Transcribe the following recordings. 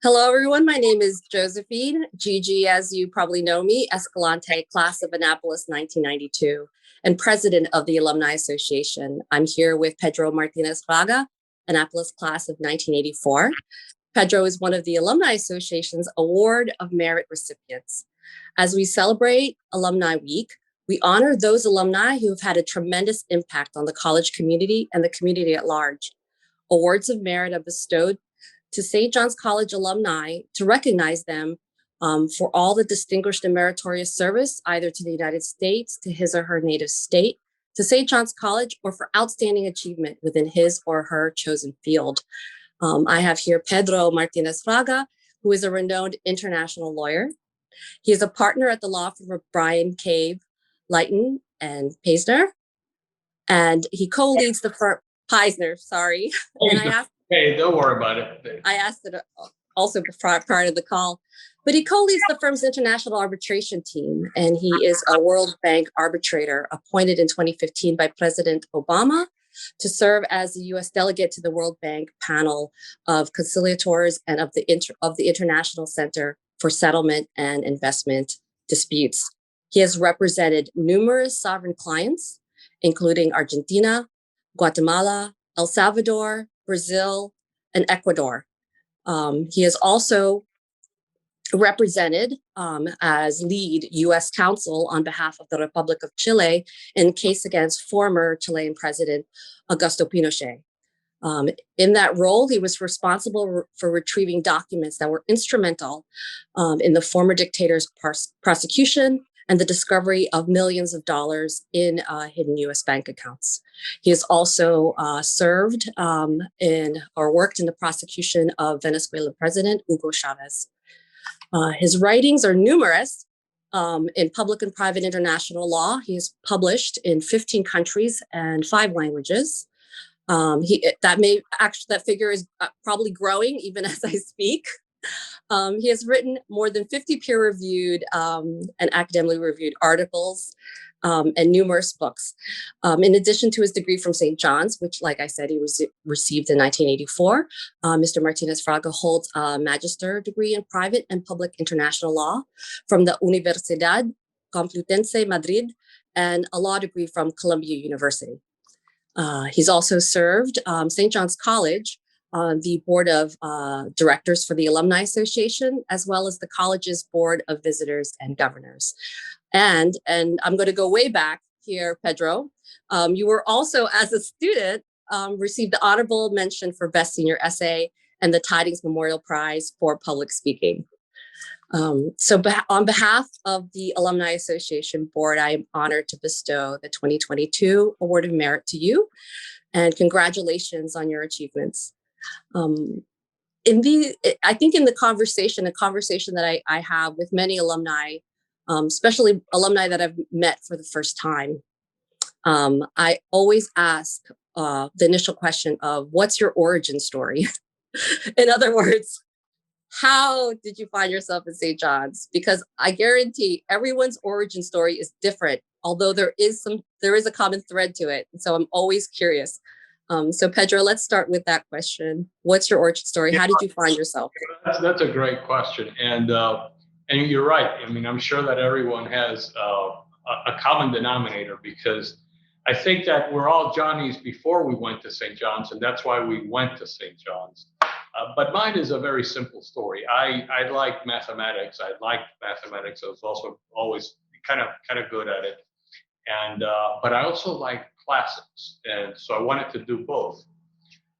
Hello, everyone. My name is Josephine, Gigi, as you probably know me, Escalante, class of Annapolis 1992, and president of the Alumni Association. I'm here with Pedro Martinez-Fraga, Annapolis class of 1984. Pedro is one of the Alumni Association's Award of Merit recipients. As we celebrate Alumni Week, we honor those alumni who have had a tremendous impact on the college community and the community at large. Awards of merit are bestowed to St. John's College alumni to recognize them for all the distinguished and meritorious service, either to the United States, to his or her native state, to St. John's College, or for outstanding achievement within his or her chosen field. I have here Pedro Martinez-Fraga, who is a renowned international lawyer. He is a partner at the law firm of Bryan, Cave, Lighton, and Paisner, and he co-leads the firm, Peisner, sorry. And I asked, hey, don't worry about it. I asked it also prior to the call, but he co-leads the firm's international arbitration team, and he is a World Bank arbitrator appointed in 2015 by President Obama to serve as the U.S. delegate to the World Bank panel of conciliators and of the International Center for Settlement and Investment Disputes. He has represented numerous sovereign clients, including Argentina, Guatemala, El Salvador, Brazil, and Ecuador. He is also represented as lead U.S. counsel on behalf of the Republic of Chile in case against former Chilean President Augusto Pinochet. In that role, he was responsible for retrieving documents that were instrumental in the former dictator's prosecution and the discovery of millions of dollars in hidden U.S. bank accounts. He has also served or worked in the prosecution of Venezuelan President Hugo Chavez. His writings are numerous in public and private international law. He is published in 15 countries and 5 languages. That figure is probably growing even as I speak. He has written more than 50 peer-reviewed and academically reviewed articles and numerous books. In addition to his degree from St. John's, which, like I said, he received in 1984, Mr. Martinez-Fraga holds a magister degree in private and public international law from the Universidad Complutense Madrid and a law degree from Columbia University. He's also served St. John's College on the board of directors for the Alumni Association, as well as the college's board of visitors and governors. And I'm going to go way back here, Pedro. You were also, as a student, received the honorable mention for best senior essay and the Tidings Memorial Prize for public speaking. So on behalf of the Alumni Association Board, I am honored to bestow the 2022 Award of Merit to you, and congratulations on your achievements. I think in the conversation, a conversation that I have with many alumni, especially alumni that I've met for the first time, I always ask the initial question of, what's your origin story? In other words, how did you find yourself in St. John's? Because I guarantee everyone's origin story is different, although there is a common thread to it. So I'm always curious. So Pedro, let's start with that question. What's your origin story? How did you find yourself? That's a great question, and you're right. I mean, I'm sure that everyone has a common denominator, because I think that we're all Johnnies before we went to St. John's, and that's why we went to St. John's. But mine is a very simple story. I like mathematics. I liked mathematics. I was also always kind of good at it, and but I also like classics, and so I wanted to do both.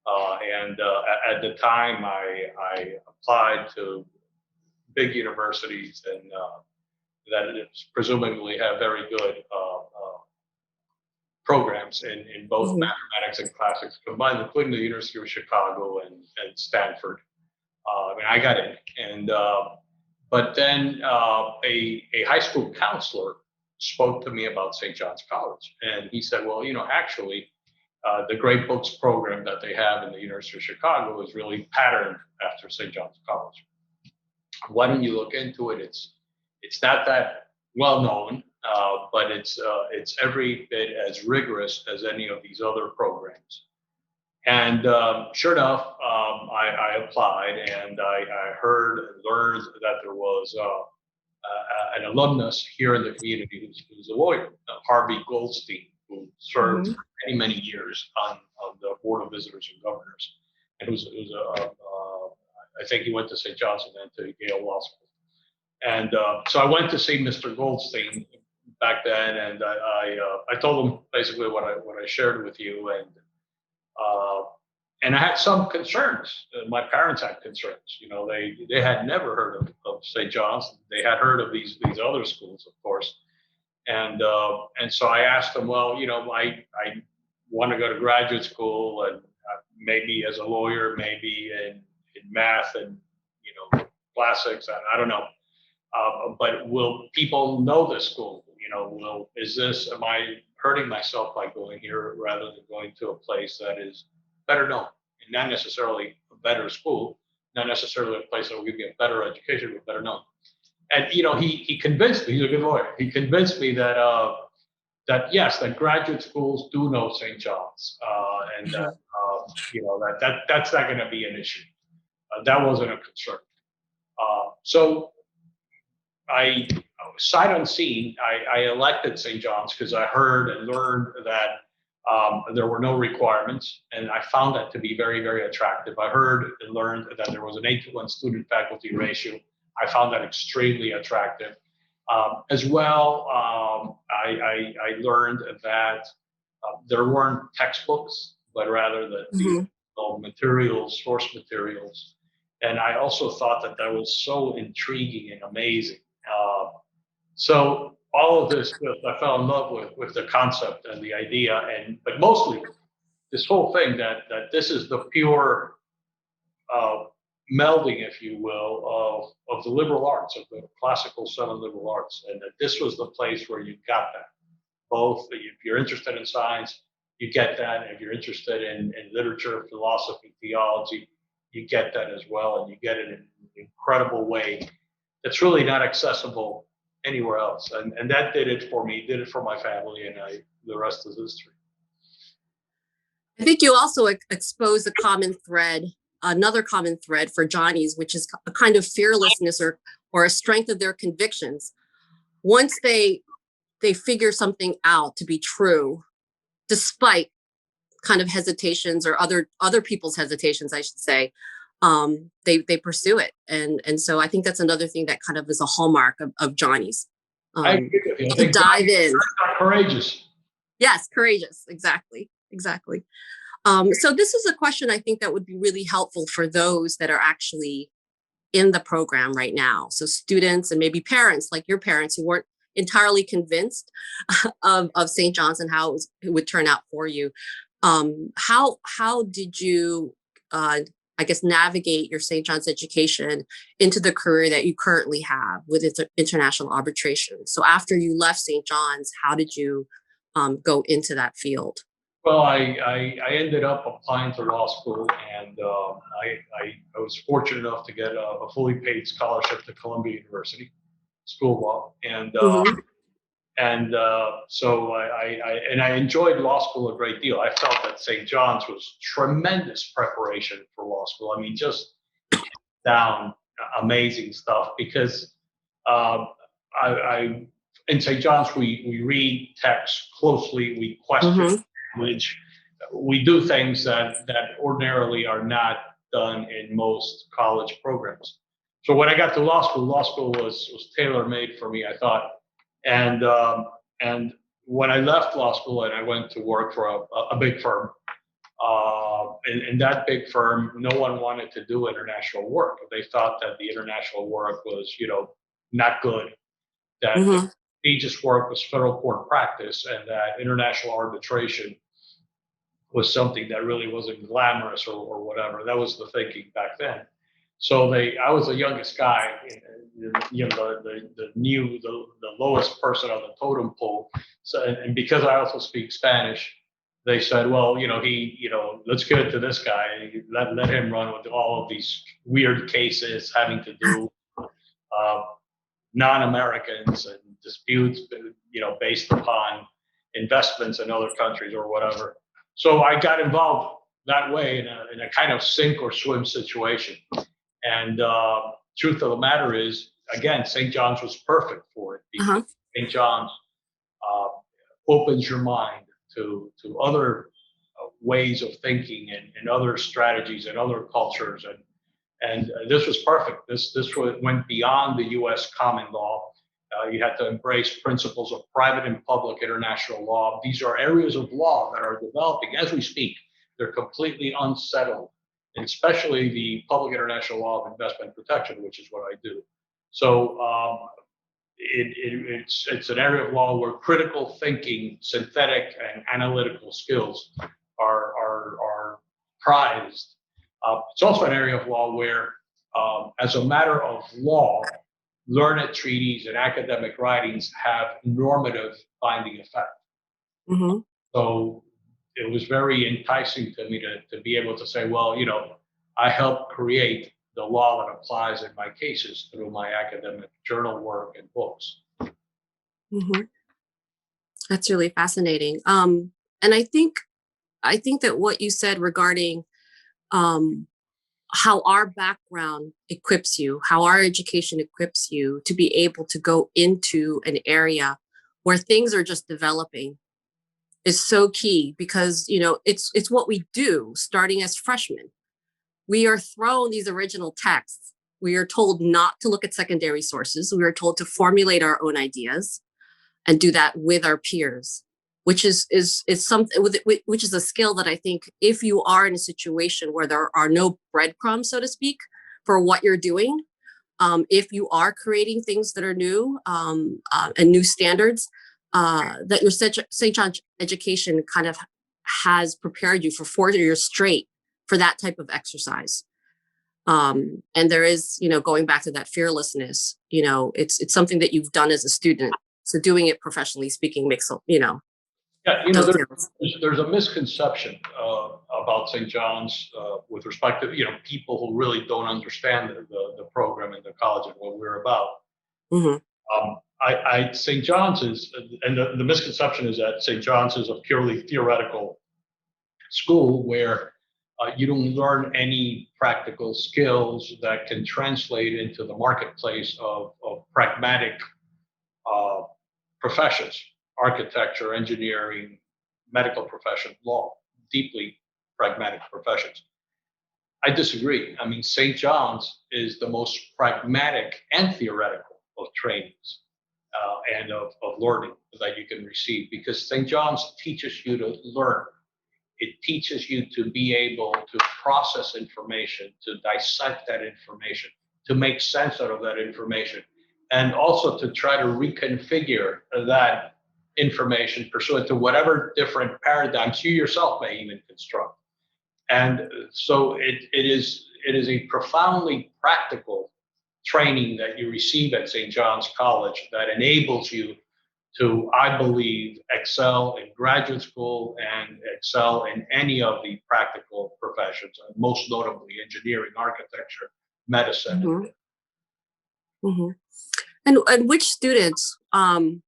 At the time, I applied to big universities and that presumably have very good programs in both mm-hmm. mathematics and classics combined, including the University of Chicago and Stanford. I mean, I got in, and but then a high school counselor spoke to me about St. John's College, and he said, well, actually, the Great Books program that they have in the University of Chicago is really patterned after St. John's College. Why don't you look into it? It's not that well known, but it's every bit as rigorous as any of these other programs. And sure enough, I applied, and I heard and learned that there was an alumnus here in the community who's a lawyer, Harvey Goldstein, who served Mhm. for many, many years on the Board of Visitors and Governors, and who's I think he went to St. John's and then to Yale Law School. And so I went to see Mr. Goldstein back then, and I told him basically what I shared with you, uh, and I had some concerns. My parents had concerns. You know, they had never heard of St. John's. They had heard of these other schools, of course, and so I asked them, well, you know, I want to go to graduate school, and maybe as a lawyer, maybe in math and classics. I don't know. But will people know this school? You know, am I hurting myself by going here rather than going to a place that is better known and not necessarily a better school, not necessarily a place that will give you a better education, but better known. And he convinced me. He's a good lawyer. He convinced me that yes, that graduate schools do know St. John's, and that that's not going to be an issue. That wasn't a concern. So I sight unseen, I elected St. John's because I heard and learned that there were no requirements, and I found that to be very, very attractive. I heard and learned that there was an 8-to-1 student faculty ratio. I found that extremely attractive. As well, I learned that there weren't textbooks, but rather that these Mhm. materials, source materials. And I also thought that that was so intriguing and amazing. Uh, so all of this, I fell in love with the concept and the idea, but mostly this whole thing that this is the pure uh, melding, if you will, of the liberal arts, of the classical Southern liberal arts, and that this was the place where you got that. Both, if you're interested in science, you get that. And if you're interested in literature, philosophy, theology, you get that as well, and you get it in an incredible way that's really not accessible anywhere else. And that did it for me, did it for my family, and the rest is history. I think you also expose a common thread, another common thread for Johnny's, which is a kind of fearlessness or a strength of their convictions. Once they figure something out to be true, despite kind of hesitations or other people's hesitations, I should say, they pursue it, and so I think that's another thing that kind of is a hallmark of Johnny's. I agree with you. I To think dive in. courageous. Yes, courageous. Exactly. Exactly. So this is a question I think that would be really helpful for those that are actually in the program right now. So students and maybe parents, like your parents, who weren't entirely convinced of St. John's and how it would turn out for you. How did you, I guess, navigate your St. John's education into the career that you currently have with international arbitration? So after you left St. John's, how did you go into that field? Well, I ended up applying to law school, and I was fortunate enough to get a fully paid scholarship to Columbia University School of Law, Mm-hmm. so I enjoyed law school a great deal. I felt that St. John's was tremendous preparation for law school. I mean, just down amazing stuff because um, I in St. John's we read text closely, we question Mm-hmm. language, we do things that ordinarily are not done in most college programs. So when I got to law school was tailor made for me, I thought, and when I left law school and I went to work for a big firm, in that big firm, no one wanted to do international work. They thought that the international work was, not good. That the Mm-hmm. prestigious work was federal court practice, and that international arbitration was something that really wasn't glamorous or whatever. That was the thinking back then. So I was the youngest guy, the lowest person on the totem pole. So, and because I also speak Spanish, they said, well, let's give it to this guy. Let him run with all of these weird cases having to do uh, non-Americans and disputes, based upon investments in other countries or whatever. So I got involved that way in a kind of sink or swim situation. And truth of the matter is, again, St. John's was perfect for it because Uh-huh. St. John's uh, opens your mind to other ways of thinking and other strategies and other cultures. And this was perfect. This went beyond the U.S. common law. You had to embrace principles of private and public international law. These are areas of law that are developing as we speak. They're completely unsettled, and especially the public international law of investment protection, which is what I do. So it's an area of law where critical thinking, synthetic and analytical skills are prized. It's also an area of law where, as a matter of law, learned treaties and academic writings have normative binding effect. Mm-hmm. So it was very enticing to me to be able to say, well, I helped create the law that applies in my cases through my academic journal work and books. Mm-hmm. That's really fascinating. And I think that what you said regarding how our background equips you, how our education equips you to be able to go into an area where things are just developing is so key, because it's what we do starting as freshmen. We are thrown these original texts. We are told not to look at secondary sources. We are told to formulate our own ideas and do that with our peers, which is something which is a skill that I think, if you are in a situation where there are no breadcrumbs, so to speak, for what you're doing, if you are creating things that are new and new standards, that your St. John's education kind of has prepared you for 4 years straight for that type of exercise. And there is, going back to that fearlessness, it's something that you've done as a student. So doing it professionally speaking makes, Yeah, there's a misconception about St. John's with respect to people who really don't understand the program and the college and what we're about. Mm-hmm. St. John's is, and the misconception is that St. John's is a purely theoretical school where you don't learn any practical skills that can translate into the marketplace of pragmatic professions: architecture, engineering, medical profession, law, deeply pragmatic professions. I disagree. I mean, St. John's is the most pragmatic and theoretical of trainings and of learning that you can receive, because St. John's teaches you to learn. It teaches you to be able to process information, to dissect that information, to make sense out of that information, and also to try to reconfigure that information pursuant to whatever different paradigms you yourself may even construct. And so it is a profoundly practical training that you receive at St. John's College that enables you to, I believe, excel in graduate school and excel in any of the practical professions, most notably engineering, architecture, medicine. Mm-hmm. Mm-hmm. And which students? I'm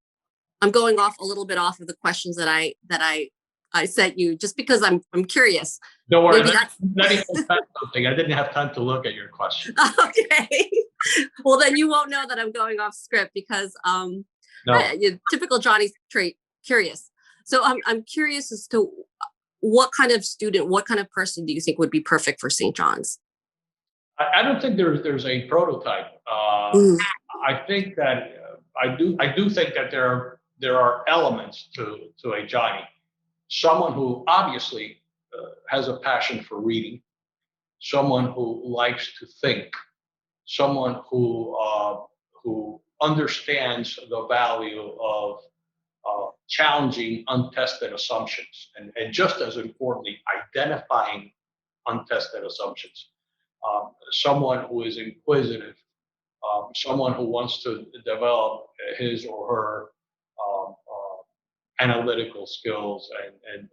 going off a little bit off of the questions that I sent you, just because I'm curious. Don't worry, something. I didn't have time to look at your question. Okay. Well, then you won't know that I'm going off script, because typical Johnny trait, curious. So I'm curious as to what kind of student, what kind of person do you think would be perfect for St. John's? I don't think there's a prototype. I think that I do think that there are elements to a Johnny. Someone who obviously has a passion for reading, someone who likes to think, someone who understands the value of challenging untested assumptions, and just as importantly, identifying untested assumptions. Someone who is inquisitive, someone who wants to develop his or her analytical skills and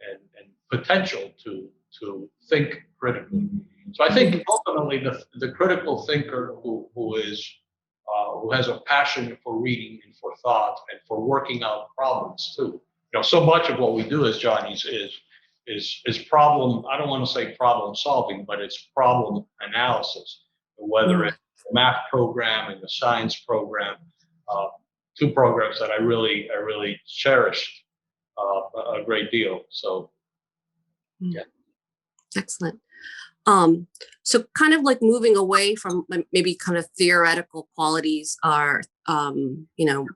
potential to think critically. So I think ultimately the critical thinker who has a passion for reading and for thought and for working out problems too. So much of what we do as Johnnies is problem. I don't want to say problem solving, but it's problem analysis. Whether it's the math program and the science program, uh, two programs that I really cherished a great deal. So yeah. Excellent. So kind of like moving away from maybe kind of theoretical qualities are,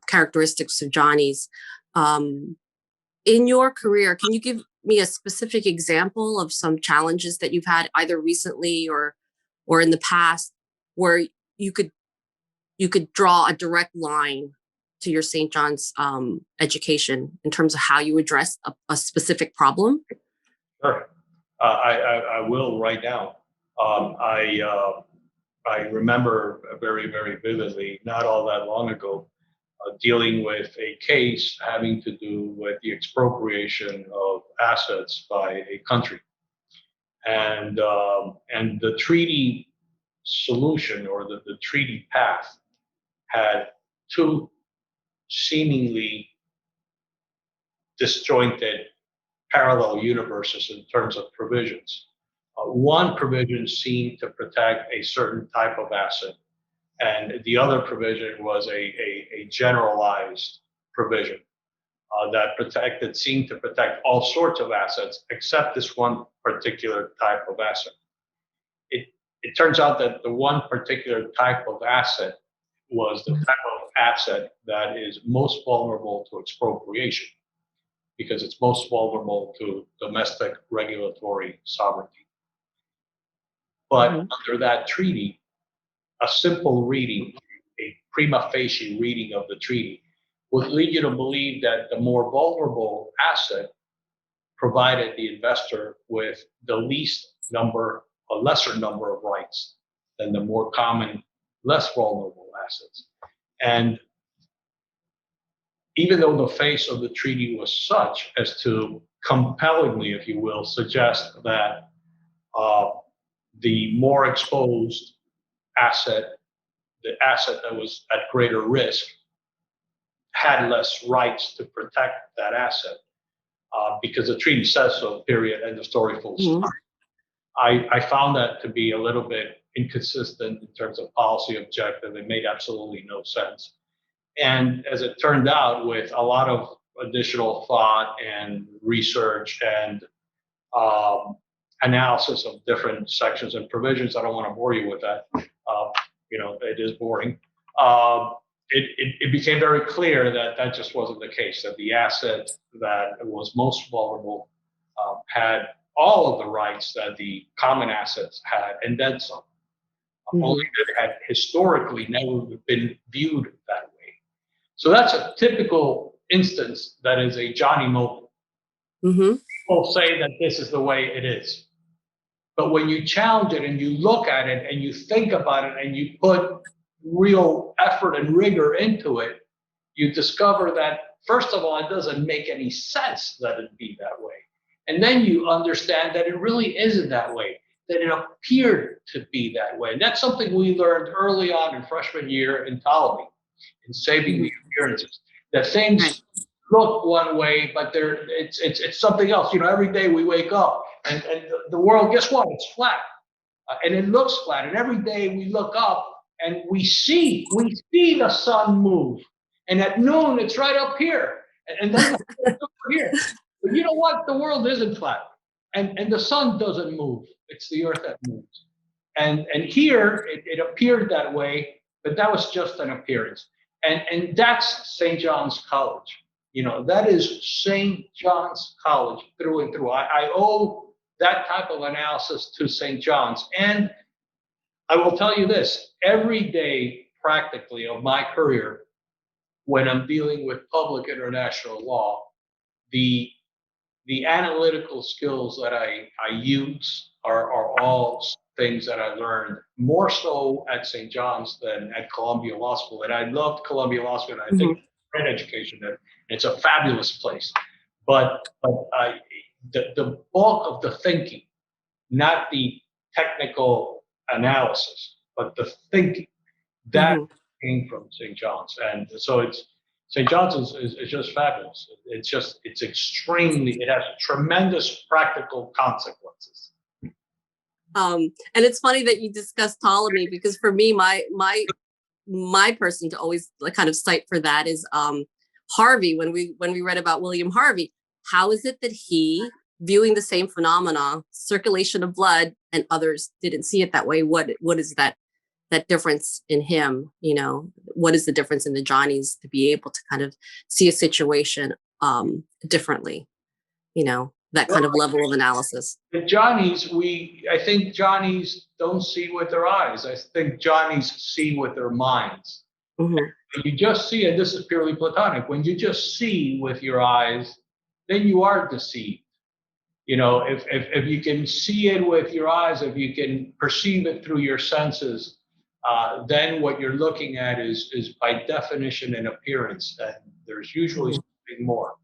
characteristics of Johnny's. In your career, can you give me a specific example of some challenges that you've had either recently or in the past where you could draw a direct line to your St. John's education in terms of how you address a specific problem? Sure. I will right now. I remember very, very vividly, not all that long ago, dealing with a case having to do with the expropriation of assets by a country, and the treaty solution, or the treaty path, had two seemingly disjointed parallel universes in terms of provisions. One provision seemed to protect a certain type of asset, and the other provision was a generalized provision that seemed to protect all sorts of assets except this one particular type of asset. It turns out that the one particular type of asset was the type of asset that is most vulnerable to expropriation, because it's most vulnerable to domestic regulatory sovereignty. But under that treaty, a simple reading, a prima facie reading of the treaty, would lead you to believe that the more vulnerable asset provided the investor with the a lesser number of rights than the more common, less vulnerable assets. And even though the face of the treaty was such as to compellingly, if you will, suggest that the more exposed asset, the asset that was at greater risk, had less rights to protect that asset, because the treaty says so, period, end of story, full stop. I found that to be a little bit inconsistent in terms of policy objective. It made absolutely no sense. And as it turned out, with a lot of additional thought and research and analysis of different sections and provisions, I don't want to bore you with that. It is boring. It became very clear that that just wasn't the case, that the asset that was most vulnerable had all of the rights that the common assets had, and then some. Only that it had historically never been viewed that way. So that's a typical instance that is a Johnny moment. People say that this is the way it is. But when you challenge it and you look at it and you think about it and you put real effort and rigor into it, you discover that, first of all, it doesn't make any sense that it be that way. And then you understand that it really isn't that way, that it appeared to be that way. And that's something we learned early on in freshman year in Ptolemy, in Saving the Appearances, that things look one way, but it's something else. Every day we wake up and the world, guess what? It's flat. And it looks flat. And every day we look up and we see the sun move. And at noon, it's right up here. And then it's over here. But you know what? The world isn't flat. And the sun doesn't move. It's the earth that moves. And here, it appeared that way, but that was just an appearance. And that's St. John's College. That is St. John's College through and through. I owe that type of analysis to St. John's. And I will tell you this, every day practically of my career, when I'm dealing with public international law, the analytical skills that I use are all things that I learned more so at St. John's than at Columbia Law School. And I loved Columbia Law School, and I think it's a great education there. It's a fabulous place. But the bulk of the thinking, not the technical analysis, but the thinking, that came from St. John's. And so St. John's is just fabulous. It has tremendous practical consequences. And it's funny that you discussed Ptolemy, because for me, my person to always kind of cite for that is Harvey. When we read about William Harvey, how is it that he, viewing the same phenomena, circulation of blood, and others didn't see it that way? What is that difference in him? What is the difference in the Johnnies to be able to kind of see a situation differently? That kind of level of analysis. The Johnnies, I think Johnnies don't see with their eyes. I think Johnnies see with their minds. Mm-hmm. When you just see, and this is purely platonic, when you just see with your eyes, then you are deceived. If you can see it with your eyes, if you can perceive it through your senses, then what you're looking at is by definition an appearance, and there's usually something more.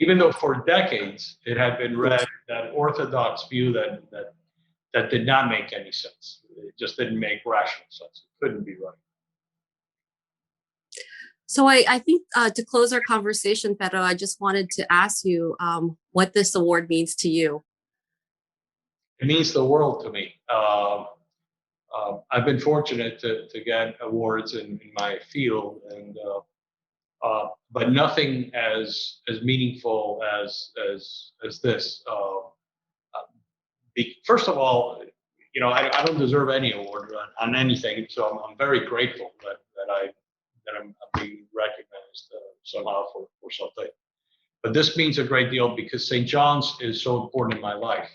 Even though for decades it had been read that orthodox view that did not make any sense. It just didn't make rational sense. It couldn't be right. So I think to close our conversation, Pedro, I just wanted to ask you what this award means to you. It means the world to me. I've been fortunate to get awards in my field, and but nothing as meaningful as this. First of all, I don't deserve any award on anything, so I'm very grateful that I'm being recognized somehow for something. But this means a great deal because St. John's is so important in my life.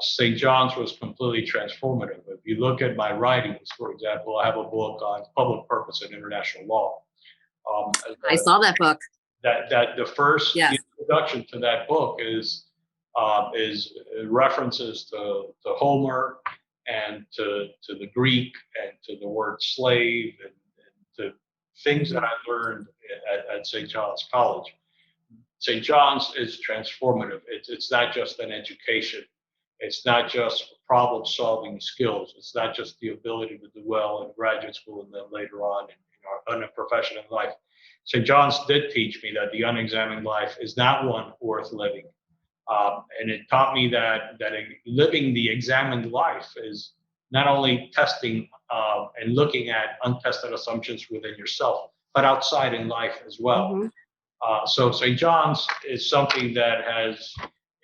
St. John's was completely transformative. If you look at my writings, for example, I have a book on public purpose and international law. I saw that book. That the first introduction to that book is references to Homer and to the Greek and to the word slave and to things that I learned at St. John's College. St. John's is transformative. It's not just an education. It's not just problem-solving skills. It's not just the ability to do well in graduate school and then later on in a profession in life. St. John's did teach me that the unexamined life is not one worth living. And it taught me that living the examined life is not only testing and looking at untested assumptions within yourself, but outside in life as well. Mm-hmm. So St. John's is something that has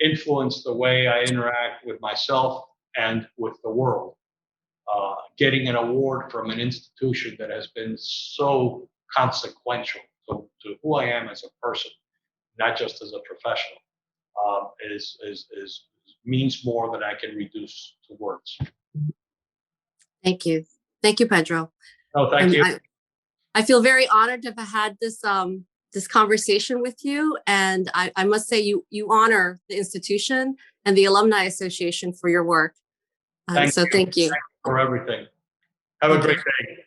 influenced the way I interact with myself and with the world. Getting an award from an institution that has been so consequential to who I am as a person, not just as a professional, means more than I can reduce to words. Thank you, Pedro. Oh, thank you. I feel very honored to have had this conversation with you, and I must say you honor the institution and the Alumni Association for your work. Thank you. Thank you for everything. Have a great day.